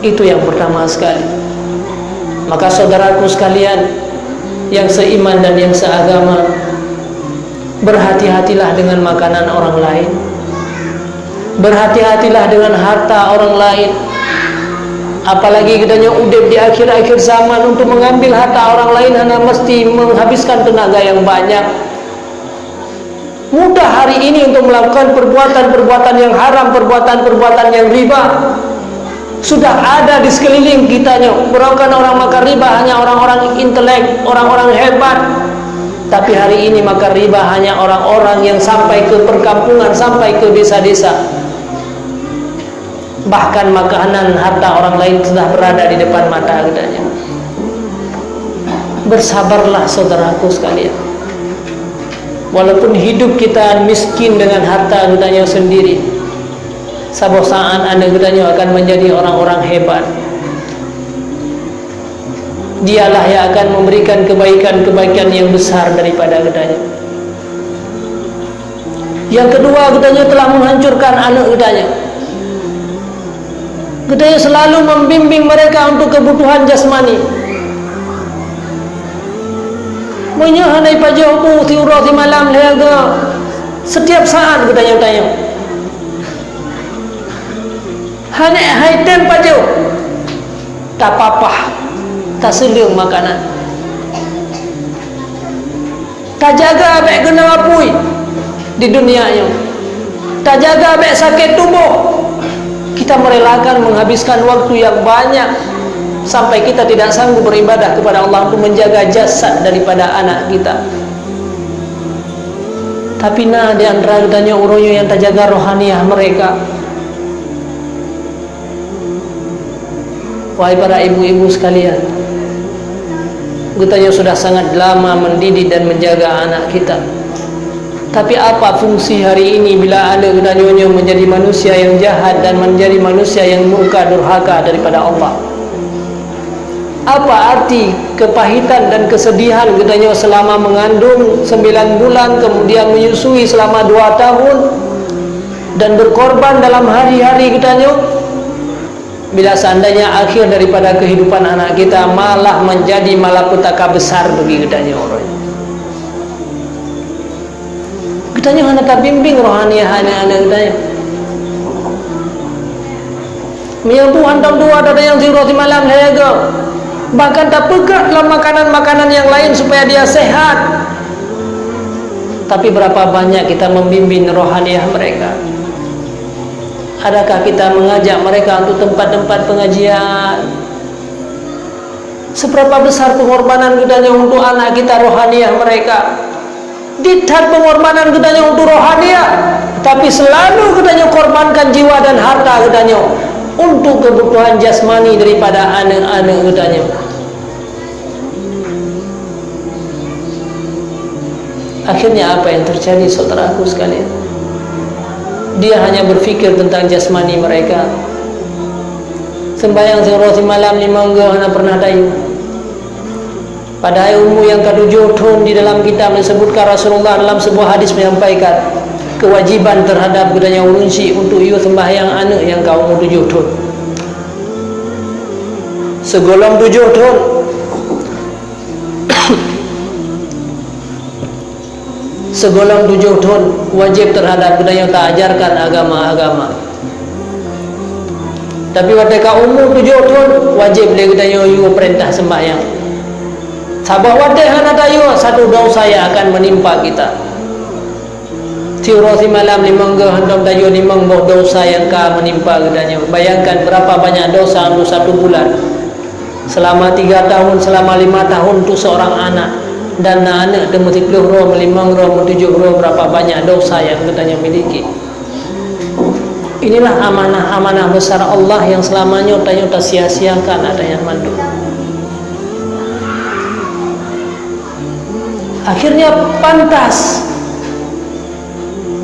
Itu yang pertama sekali. Maka saudaraku sekalian yang seiman dan yang seagama, berhati-hatilah dengan makanan orang lain, berhati-hatilah dengan harta orang lain. Apalagi kitanya udip di akhir-akhir zaman untuk mengambil harta orang lain, hanya mesti menghabiskan tenaga yang banyak. Mudah hari ini untuk melakukan perbuatan-perbuatan yang haram, perbuatan-perbuatan yang riba. Sudah ada di sekeliling kitanya. Bukan orang makan riba hanya orang-orang intelek, orang-orang hebat. Tapi hari ini makan riba hanya orang-orang yang sampai ke perkampungan, sampai ke desa-desa. Bahkan makanan harta orang lain sudah berada di depan mata kitanya. Bersabarlah saudaraku sekalian. Walaupun hidup kita miskin dengan harta kitanya sendiri, suatu saat anda kitanya akan menjadi orang-orang hebat. Dialah yang akan memberikan kebaikan-kebaikan yang besar daripada kitanya. Yang kedua, kitanya telah menghancurkan anak kitanya. Kitanya selalu membimbing mereka untuk kebutuhan jasmani. Menyahanai pajahu tiurati malam lehaga. Setiap saat kitanya tanya. Hanya haitem pajahu. Tak apa-apa. Tak seling makanan. Tak jaga abek kena lapui di dunia ini. Tak jaga abek sakit tubuh. Kita merelakan menghabiskan waktu yang banyak sampai kita tidak sanggup beribadah kepada Allah untuk menjaga jasad daripada anak kita. Tapi nah di antara kitanya urunya yang tak jaga rohaniah mereka. Wahai para ibu-ibu sekalian, kitanya sudah sangat lama mendidik dan menjaga anak kita. Tapi apa fungsi hari ini bila ada kitanya menjadi manusia yang jahat dan menjadi manusia yang murka durhaka daripada Allah? Apa arti kepahitan dan kesedihan kitanya selama mengandung 9 bulan, kemudian menyusui selama 2 tahun, dan berkorban dalam hari-hari kitanya, bila seandainya akhir daripada kehidupan anak kita malah menjadi malapetaka besar bagi kitanya orang. Kitanya hanya tak bimbing rohaniah anak-anak kitanya. Menyampu hantam dua ada yang ziroti malam lehaga. Bahkan tak pegat dalam makanan-makanan yang lain supaya dia sehat. Tapi berapa banyak kita membimbing rohaniah mereka? Adakah kita mengajak mereka untuk tempat-tempat pengajian? Seberapa besar pengorbanan kitanya untuk anak kita rohaniah mereka? Dithat pengorbanan kitanya untuk rohaniah, tapi selalu kitanya korbankan jiwa dan harta kitanya untuk kebutuhan jasmani daripada anak-anak kitanya. Akhirnya apa yang terjadi saudaraku sekalian? Dia hanya berfikir tentang jasmani mereka. Sembahyang roti malam 5 hanya pernah dayu. Pada ilmu yang ke-7 di dalam kitab disebutkan Rasulullah dalam sebuah hadis menyampaikan kewajiban terhadap budaya ulunsi untuk ia sembahyang anak yang kau umur 7 tahun. Segolong 7 tahun segolong 7 tahun wajib terhadap budaya tak ajarkan agama-agama. Tapi ketika umur 7 tahun wajib dia katanya you perintah sembahyang. Sabah wadih hana tayo satu dosa yang akan menimpa kita. Tiuro si malam limang ge hendak tayo limang boh dosa yang ka menimpa katanya. Bayangkan berapa banyak dosa untuk 1 bulan. Selama 3 tahun, selama 5 tahun untuk seorang anak. Dan anak temu 10 roh, 5 roh, 7 roh, berapa banyak dosa yang katanya miliki. Inilah amanah-amanah besar Allah yang selamanya tanya tak sia-siakan ada yang mandu. Akhirnya pantas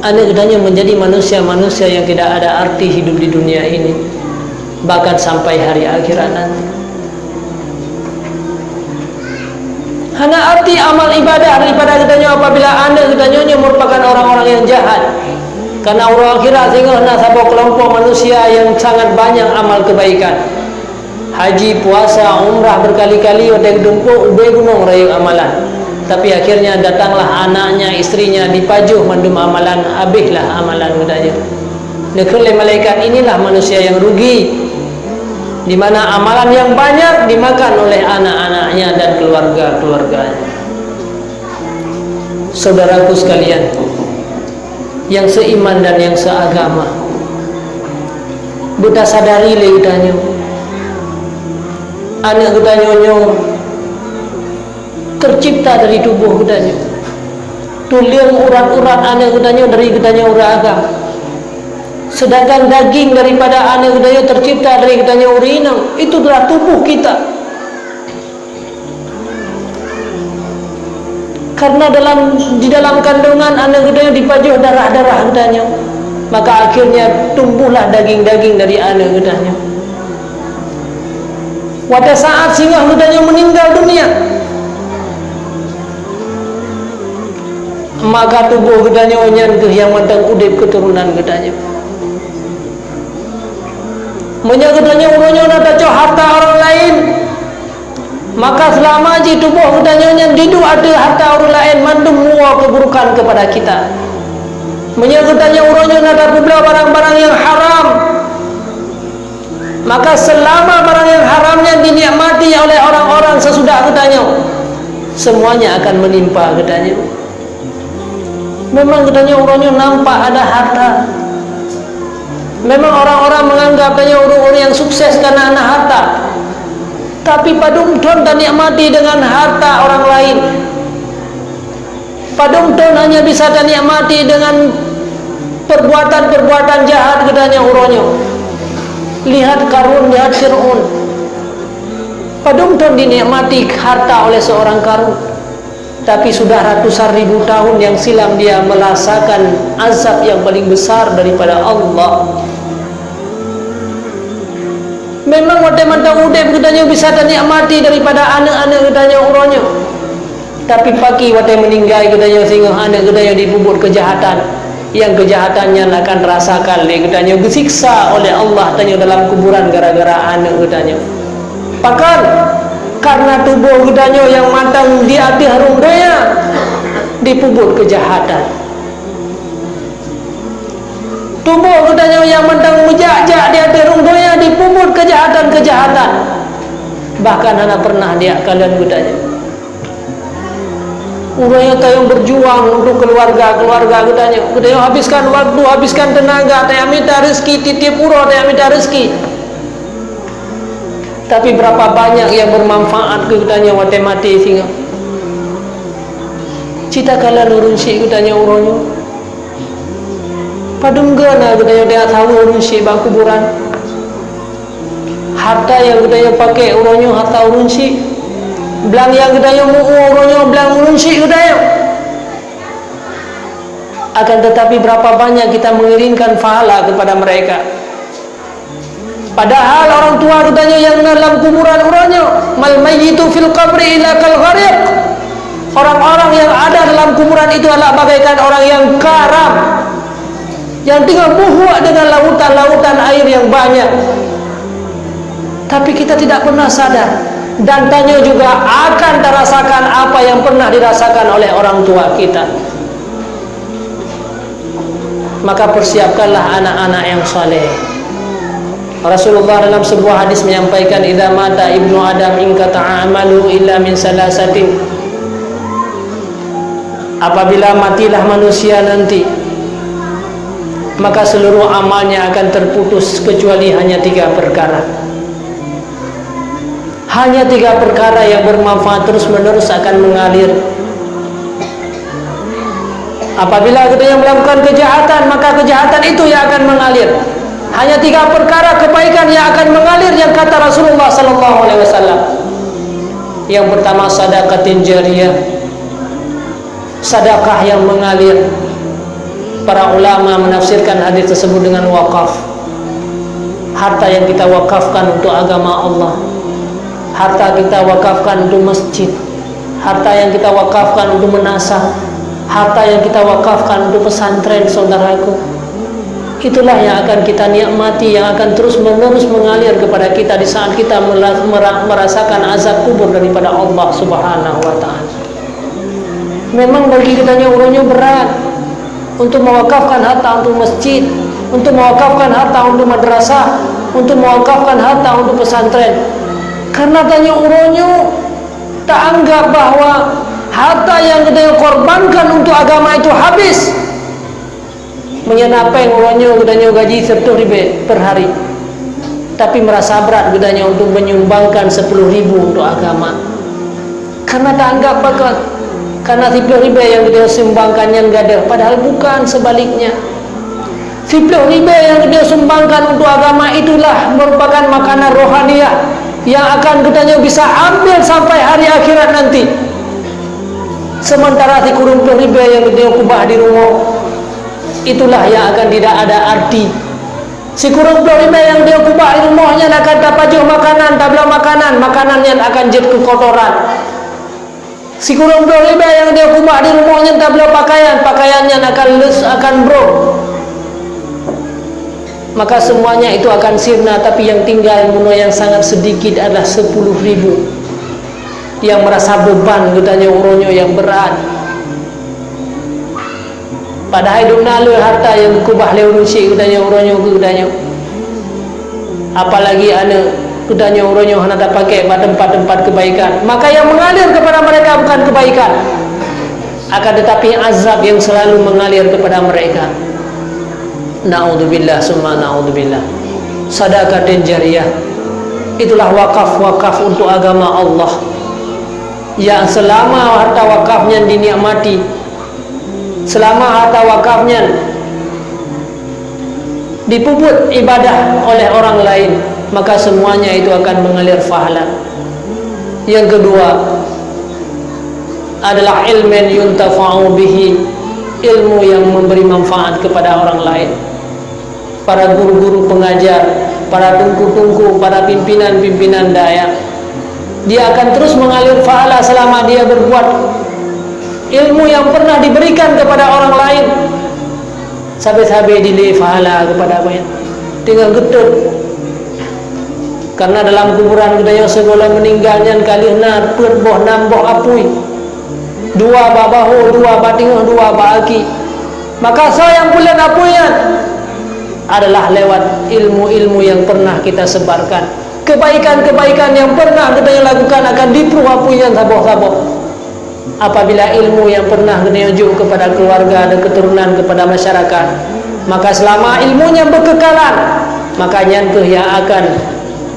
anda katanya menjadi manusia-manusia yang tidak ada arti hidup di dunia ini, bahkan sampai hari akhirat nanti. Hanya arti amal ibadah daripada katanya apabila anda katanya merupakan orang-orang yang jahat. Karena orang akhirat sehingga hendak sebuah kelompok manusia yang sangat banyak amal kebaikan. Haji, puasa, umrah berkali-kali wadai dumpuk ubay gunung rayu amalan. Tapi akhirnya datanglah anaknya, istrinya dipajuh mandum amalan, habislah amalan mudanya. Oleh malaikat inilah manusia yang rugi, di mana amalan yang banyak dimakan oleh anak-anaknya dan keluarga-keluarganya. Saudaraku sekalian yang seiman dan yang seagama, kita sadari le katanya anak katanya tercipta dari tubuh katanya, tulang urat-urat anak katanya dari katanya urat agam, sedangkan daging daripada anak katanya tercipta dari katanya urinang. Itu adalah tubuh kita. Karena di dalam kandungan anak katanya dipajuh darah-darah katanya, maka akhirnya tumbuhlah daging-daging dari anak katanya. Pada saat singa katanya meninggal dunia, maka tubuh katanya onyan ke yang matang udip keturunan katanya. Menyak katanya urunnya nak cok harta orang lain, maka selama ji tubuh katanya didu ada harta orang lain mandum mua keburukan kepada kita. Menyak katanya urunnya nak pula barang-barang yang haram, maka selama barang yang haramnya dinikmati oleh orang-orang sesudah katanya, semuanya akan menimpa katanya. Memang katanya urunnya nampak ada harta. Memang orang-orang menganggap katanya orang-orang yang sukses karena anak harta. Tapi padumton tak nikmati dengan harta orang lain. Padumton hanya bisa tak nikmati dengan perbuatan-perbuatan jahat katanya urunnya. Lihat Karun, lihat Fir'aun. Padumton dinikmati harta oleh seorang Karun, tapi sudah ratusan ribu tahun yang silam dia merasakan azab yang paling besar daripada Allah. Memang waktu mantau udep katanya bisa ternikmati daripada anak-anak katanya urunnya, tapi pagi waktu meninggal katanya sehingga anak katanya dibubur kejahatan, yang kejahatannya akan rasakan katanya disiksa oleh Allah katanya dalam kuburan gara-gara anak katanya. Bahkan karena tubuh katanya yang matang di hati harum daya dipubur kejahatan. Tubuh katanya yang mentang mejak-jak di hati harum daya dipubur kejahatan-kejahatan. Bahkan anak pernah dia kalian katanya urangnya yang berjuang untuk keluarga katanya habiskan waktu, habiskan tenaga, tanya minta rezeki, titip urang tanya minta rezeki. Tapi berapa banyak yang bermanfaat katanya waktu mati sehingga cita kalian urun si katanya urangnya padunggana katanya dia tahu urun si bang kuburan. Harta yang katanya pakai urangnya harta urun si, belang yang katanya muu urangnya belang urun si katanya. Akan tetapi berapa banyak kita mengirimkan pahala kepada mereka, padahal orang tua katanya yang dalam kuburan urangnya mal mayyitu fil qabri ila kal ghariq. Orang-orang yang ada dalam kuburan itu adalah bagaikan orang yang karam yang tinggal buhuk dengan lautan-lautan air yang banyak. Tapi kita tidak pernah sadar, dan tanya juga akan terasakan apa yang pernah dirasakan oleh orang tua kita. Maka persiapkanlah anak-anak yang saleh. Rasulullah dalam sebuah hadis menyampaikan, idza mata ibnu adam inqata'a amalu illa min salasatin. Apabila matilah manusia nanti, maka seluruh amalnya akan terputus kecuali hanya 3 perkara. Hanya 3 perkara yang bermanfaat terus menerus akan mengalir. Apabila kita yang melakukan kejahatan, maka kejahatan itu yang akan mengalir. Hanya 3 perkara kebaikan yang akan mengalir, yang kata Rasulullah sallallahu alaihi wasallam. Yang pertama, sedekatin jariyah, sedekah yang mengalir. Para ulama menafsirkan hadis tersebut dengan wakaf. Harta yang kita wakafkan untuk agama Allah, harta kita wakafkan untuk masjid, harta yang kita wakafkan untuk menasah, harta yang kita wakafkan untuk pesantren, saudaraku. Itulah yang akan kita nikmati, yang akan terus menerus mengalir kepada kita di saat kita merasakan azab kubur daripada Allah Subhanahu wa ta'ala. Memang bagi kita urunnya berat untuk mewakafkan harta untuk masjid, untuk mewakafkan harta untuk madrasah, untuk mewakafkan harta untuk pesantren. Karena tanya urunnya tak anggap bahwa harta yang kita korbankan untuk agama itu habis. Menyenapeng urunnya kita gaji 10.000 per hari, tapi merasa berat kita untuk menyumbangkan 10.000 untuk agama. Karena tak anggap bakal, karena 10.000 yang kita sumbangkannya enggak ada, padahal bukan, sebaliknya. 10.000 yang kita sumbangkan untuk agama itulah merupakan makanan rohaniah yang akan kita bisa ambil sampai hari akhirat nanti. Sementara 10.000 yang kita kubah di rumah, itulah yang akan tidak ada arti. 10.000 yang dia kubah di rumahnya akan dapat jauh makanan, tabla makanan yang akan jadi kekotoran. 10.000 yang dia kubah di rumahnya tabla pakaiannya akan bro. Maka semuanya itu akan sirna, tapi yang tinggal muno yang sangat sedikit adalah 10.000 yang merasa beban katanya uronyo yang berat. Padahal hidup nalu harta yang kubah leurusi katanya uronyo katanya. Apalagi ada katanya uronyo hana tak pakai pada tempat-tempat kebaikan, maka yang mengalir kepada mereka bukan kebaikan, akan tetapi azab yang selalu mengalir kepada mereka. Na'udzubillah summa na'udzubillah. Sedekatin jariyah, itulah wakaf untuk agama Allah, yang selama harta wakafnya dinikmati, selama harta wakafnya dipuput ibadah oleh orang lain, maka semuanya itu akan mengalir pahala. Yang kedua adalah ilmun yuntafa'u bihi, ilmu yang memberi manfaat kepada orang lain. Para guru-guru pengajar, para tungku-tungku, para pimpinan-pimpinan daya, dia akan terus mengalir pahala selama dia berbuat ilmu yang pernah diberikan kepada orang lain. Sampai-sampai dili pahala kepada apa ya? Tinggal getut. Karena dalam kuburan kita yang sebelum meninggalnya kalihna perboh namboh apui, 2 babahu, 2 batingoh, 2 baaki. Maka sayang bulan apunya adalah lewat ilmu-ilmu yang pernah kita sebarkan, kebaikan-kebaikan yang pernah kita lakukan akan diperuapunya saboh-saboh. Apabila ilmu yang pernah kita ujuk kepada keluarga dan keturunan, kepada masyarakat, maka selama ilmunya berkekalan, maka nyantuh yang akan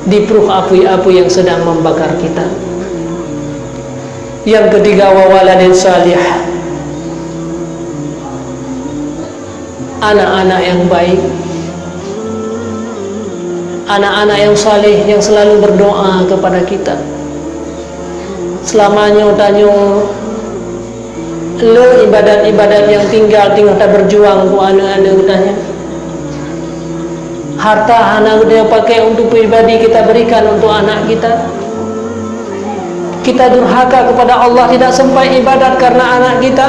diperuh api-api yang sedang membakar kita. Yang ketiga, wawaladin salih, anak-anak yang baik, anak-anak yang saleh yang selalu berdoa kepada kita. Selamanya tanya le ibadat-ibadat yang tinggal tak berjuang ku anak-anak utanya. Harta anak kita pakai untuk pribadi kita berikan untuk anak kita. Kita durhaka kepada Allah, tidak sempat ibadat karena anak kita.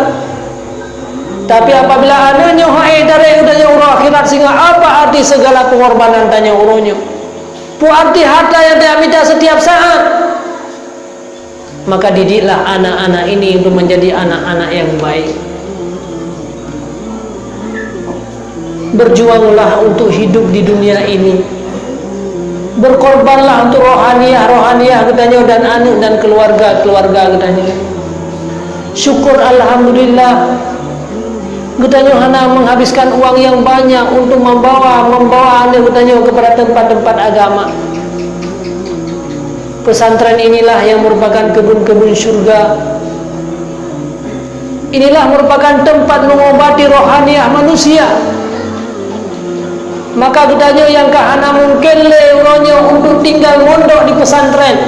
Tapi apabila anaknya dari udahnya urus akhirat, sehingga apa arti segala pengorbanan tanya urunya? Pu arti harta yang dia minta setiap saat. Maka didiklah anak-anak ini untuk menjadi anak-anak yang baik. Berjuanglah untuk hidup di dunia ini Berkorbanlah untuk rohaniah katanya, dan anak dan keluarga katanya. Syukur alhamdulillah katanya hana menghabiskan uang yang banyak untuk membawa anak katanya kepada tempat-tempat agama. Pesantren inilah yang merupakan kebun-kebun syurga. Inilah merupakan tempat mengobati rohaniah manusia. Maka katanya yang kahana mungkin leuranya untuk tinggal mondok di pesantren,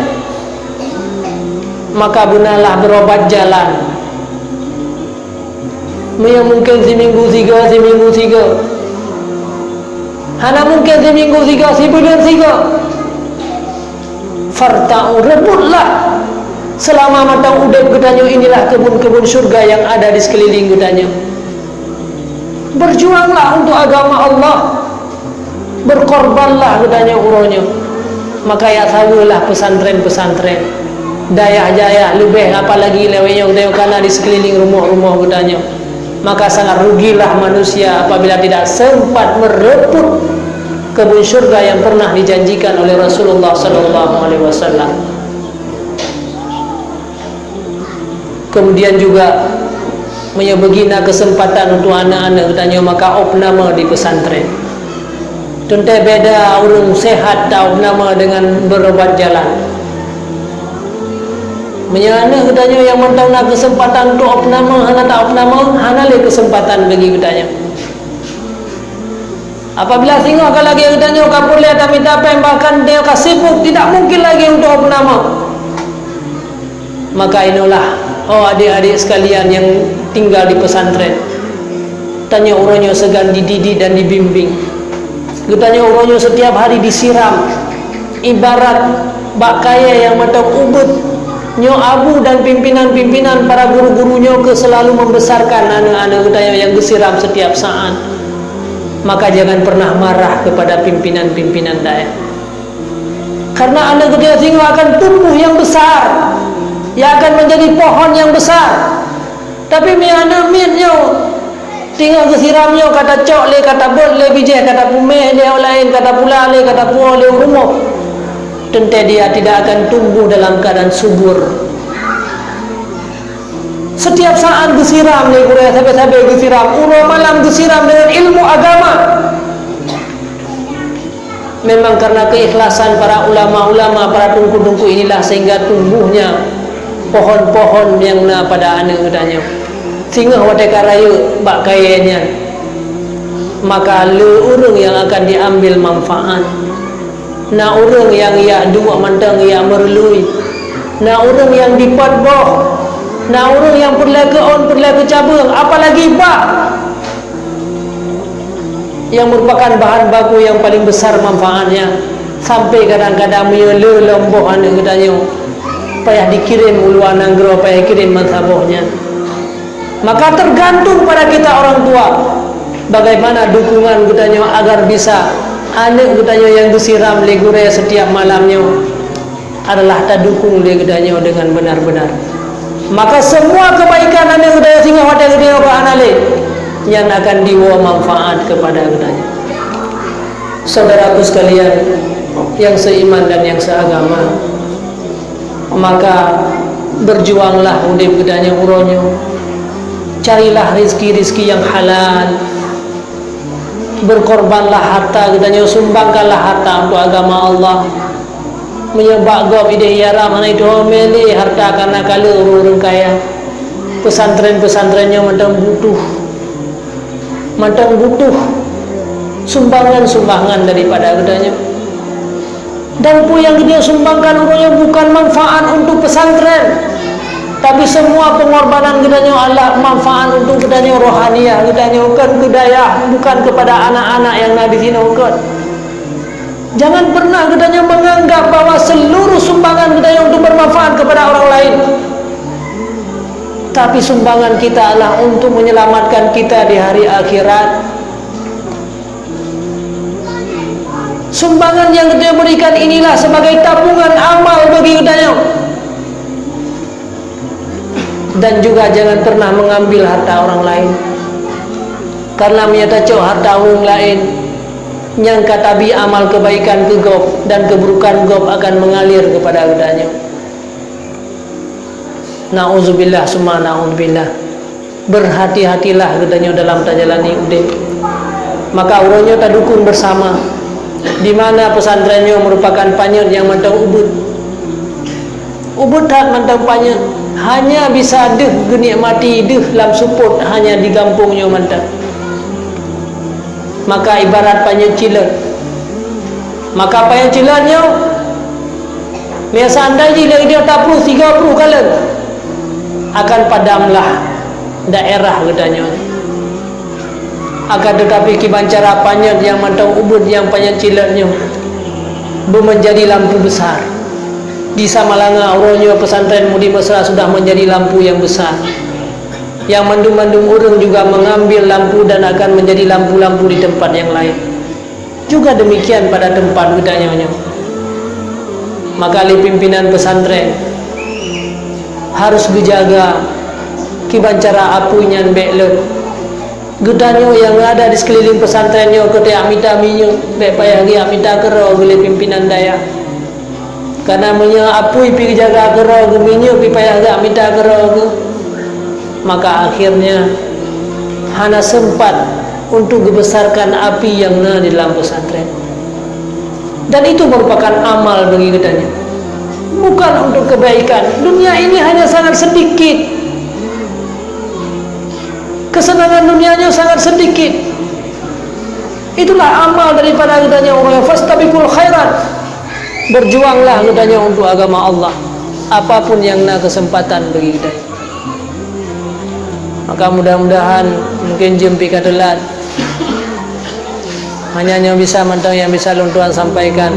maka benalah berobat jalan. Yang mungkin seminggu tiga, hana mungkin seminggu tiga, sebulan tiga. Farta'u, rebutlah selama matang udep katanya. Inilah kebun-kebun surga yang ada di sekeliling katanya. Berjuanglah untuk agama Allah, berkorbanlah katanya uronya. Maka ya tahulah pesantren-pesantren daya-jaya lebih apalagi lewenya katanya, karena di sekeliling rumah-rumah katanya. Maka sangat rugilah manusia apabila tidak sempat merebut kebun syurga yang pernah dijanjikan oleh Rasulullah SAW. Kemudian juga menyebegina kesempatan untuk anak-anak katanya, maka opname di pesantren. Tentu beda orang sehat tahu nama dengan berobat jalan. Menyana katanya yang mentang nak kesempatan untuk opname, hana tak opname, hana le kesempatan bagi katanya. Apabila singa kalau lagi katanya kapur le tak minta apa, bahkan dia kasibuk, tidak mungkin lagi untuk opname. Maka inilah adik-adik sekalian yang tinggal di pesantren, tanya orangnya segan dididik dan dibimbing. Katanya orangnya setiap hari disiram, ibarat bak kaya yang macam ubud. Nyo abu dan pimpinan-pimpinan para guru-gurunya ke selalu membesarkan anak-anak katanya yang disiram setiap saat. Maka jangan pernah marah kepada pimpinan-pimpinan daerah, karena anak katanya sehingga akan tumbuh yang besar, yang akan menjadi pohon yang besar. Tapi anak mitnya tinggal kesiramnya kata cok le, kata bot le, bijih kata pumeh le, lain kata pula le, kata puah le rumah. Tentu dia tidak akan tumbuh dalam keadaan subur. Setiap saat disiram nih, sampai disiram, urut malam disiram dengan ilmu agama. Memang karena keikhlasan para ulama-ulama, para tungku-tungku inilah sehingga tumbuhnya pohon-pohon yang pada anak katanya. Sehingga wateka raya bak kayanya. Maka le urang yang akan diambil manfaat. Na orang yang ia dua mantang ia merlui, na orang yang dipat boh, na orang yang perlu ke cabang, apalagi bak yang merupakan bahan baku yang paling besar manfaatnya. Sampai kadang-kadang ia lemboh anak katanya, payah dikirim uluan anggro, payah kirim mansabohnya. Maka tergantung pada kita orang tua, bagaimana dukungan katanya agar bisa anak katanya yang disiram legure setiap malamnya adalah tak dukung le katanya dengan benar-benar. Maka semua kebaikan anak katanya sehingga wadah katanya ke anak le yang akan dibawa manfaat kepada katanya. Saudaraku sekalian yang seiman dan yang seagama, maka berjuanglah udip katanya uronyo, carilah rizki-rizki yang halal, berkorbanlah harta katanya, sumbangkanlah harta untuk agama Allah. Menyebab gob ide yara mana itu meli harta karena kalau orang kaya. Pesantren-pesantrennya macam butuh sumbangan-sumbangan daripada katanya. Dan pun yang dia sumbangkan orangnya bukan manfaat untuk pesantren, tapi semua pengorbanan katanya adalah manfaat untuk katanya rohaniah, katanya bukan kedaya, bukan kepada anak-anak yang ada di sini bukan. Jangan pernah katanya menganggap bahwa seluruh sumbangan katanya untuk bermanfaat kepada orang lain. Tapi sumbangan kita adalah untuk menyelamatkan kita di hari akhirat. Sumbangan yang kita berikan inilah sebagai tabungan amal bagi katanya. Dan juga jangan pernah mengambil harta orang lain, karena menyata cok harta orang lain yang katabi amal kebaikan ke gop dan keburukan gop akan mengalir kepada gedanya. Na'udzubillah summa na'udzubillah. Berhati-hatilah gedanya dalam tajalani udin. Maka urunyo tadukun bersama, di mana pesantrennya merupakan panyut yang mantau ubud. Ubud tak mantau panyut, hanya bisa deh genikmati deh dalam support hanya di kampungnya mantau. Maka ibarat panyut cilet. Maka panyut ciletnya biasa andai dia tak perlu 30 kali akan padamlah daerah gedanya. Akan tetapi kibancara panyut yang mantau ubud yang panyut ciletnya menjadi lampu besar. Di Samalanga urunyo pesantren Mudi Mesra sudah menjadi lampu yang besar, yang mandung-mandung urung juga mengambil lampu dan akan menjadi lampu-lampu di tempat yang lain. Juga demikian pada tempat gedanya. Maka pimpinan pesantren harus dijaga kibancara apunya belet gedanya yang ada di sekeliling pesantrennya ketika amita minyo baik payah gi amita kero gele pimpinan daya. Karena apui pi jaga kero geminyo pi payah ga amita kero, maka akhirnya hana sempat untuk membesarkan api yang ada di dalam pesantren. Dan itu merupakan amal bagi gedanya, bukan untuk kebaikan. Dunia ini hanya sangat sedikit, kesenangan dunianya sangat sedikit. Itulah amal daripada gedanya orang. Fastabiqul khairat, berjuanglah gedanya untuk agama Allah, apapun yang nak kesempatan bagi gedanya. Maka mudah-mudahan mungkin jempi kadelat hanya yang bisa mantau yang bisa luntuan sampaikan.